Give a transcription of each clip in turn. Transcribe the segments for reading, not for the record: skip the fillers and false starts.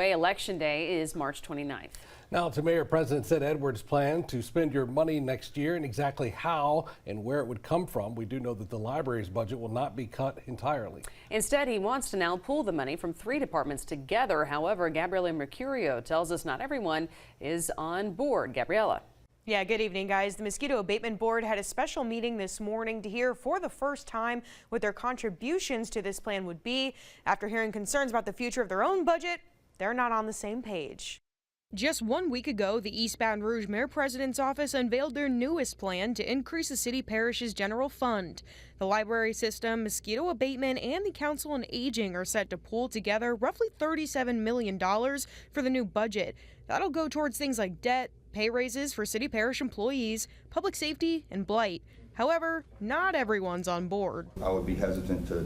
Election Day is March 29th. Now to Mayor-President Sid Edwards' plan to spend your money next year and exactly how and where it would come from. We do know that the library's budget will not be cut entirely. Instead, he wants to now pool the money from 3 departments together. However, Gabriela Mercurio tells us not everyone is on board. Gabriela. Yeah, good evening, guys. The Mosquito Abatement Board had a special meeting this morning to hear for the first time what their contributions to this plan would be. After hearing concerns about the future of their own budget, they're not on the same page. Just 1 week ago, the eastbound Rouge Mayor-President's office unveiled their newest plan to increase the City-Parish's general fund. The library system, Mosquito Abatement, and the Council on Aging are set to pool together roughly $37 million for the new budget. That'll go towards things like debt, pay raises for City-Parish employees, public safety, and blight. However, not everyone's on board. I would be hesitant to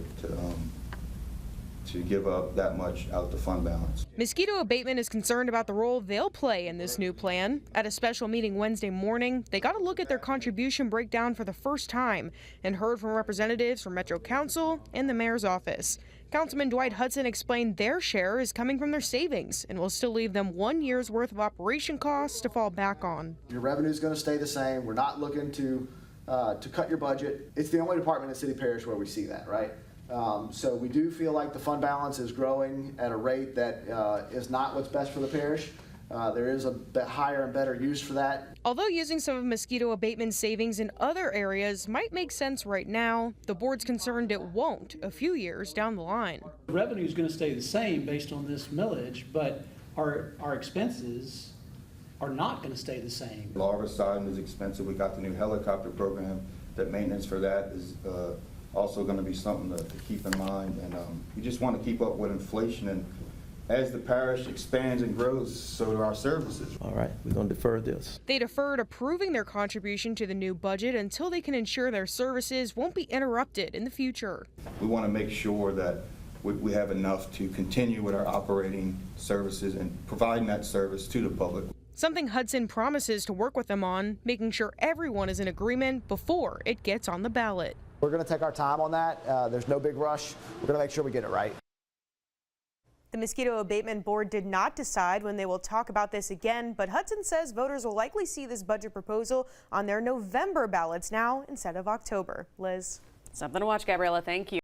give up that much out the fund balance. Mosquito Abatement is concerned about the role they'll play in this new plan. At a special meeting Wednesday morning, they got a look at their contribution breakdown for the first time and heard from representatives from Metro Council and the mayor's office. Councilman Dwight Hudson explained their share is coming from their savings and will still leave them 1 year's worth of operation costs to fall back on. Your revenue is going to stay the same. We're not looking to cut your budget. It's the only department in City-Parish where we see that, right? So we do feel like the fund balance is growing at a rate that is not what's best for the parish. There is a higher and better use for that. Although using some of Mosquito Abatement savings in other areas might make sense right now, the board's concerned it won't a few years down the line. The revenue is going to stay the same based on this millage, but our expenses are not going to stay the same. All of our side is expensive. We got the new helicopter program. That maintenance for that is also going to be something to keep in mind, and we just want to keep up with inflation, and as the parish expands and grows, so do our services. All right, we're going to defer this. They deferred approving their contribution to the new budget until they can ensure their services won't be interrupted in the future. We want to make sure that we have enough to continue with our operating services and providing that service to the public. Something Hudson promises to work with them on, making sure everyone is in agreement before it gets on the ballot. We're going to take our time on that. There's no big rush. We're going to make sure we get it right. The Mosquito Abatement Board did not decide when they will talk about this again, but Hudson says voters will likely see this budget proposal on their November ballots now instead of October. Liz. Something to watch, Gabriela. Thank you.